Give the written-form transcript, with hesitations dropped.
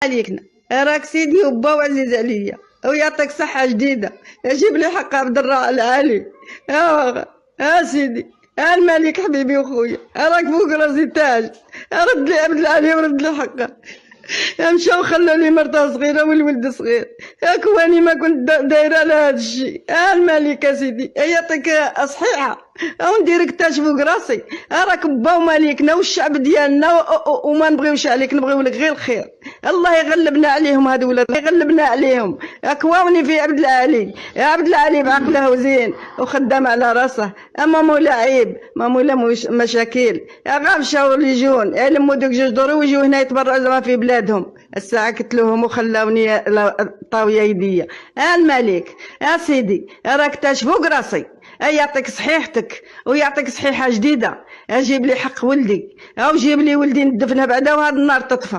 عليكنا. راك سيدي وبا وعزيز عليا ويعطيك صحة جديدة. جيب لي حق عبد العالي. ها سيدي، ها الملك حبيبي وخويا، راك فوق راسي تاج. رد لي عبد العالي ورد لي حقه. مشاو خلوا لي مرته صغيره والولد صغير. ياك واني ما كنت دايره على هذا الشيء. الملكه سيدي يعطيك صحيحه ونديرك تاج فوق راسي. راك با ومالكنا والشعب ديالنا وما نبغيوش عليك، نبغيو لك غير الخير. الله يغلبنا عليهم هذو ولاد، يغلبنا عليهم. اكواوني في عبد العالي. يا عبد العالي بعقله وزين وخدام على راسه، اما مولا عيب ما مولا مشاكل. يا غابشة وليجون يلموا دوك جوج دور ويجيو هنا يتبرعوا زعما في بلادهم. الساعة قتلوهم وخلاوني طاوية يديا. الملك يا سيدي راك تاج فوق راسي. يعطيك صحيحتك ويعطيك صحيحة جديدة. جيب لي حق ولدي او جيب لي ولدي ندفنها بعدا وهذا النار تطفى.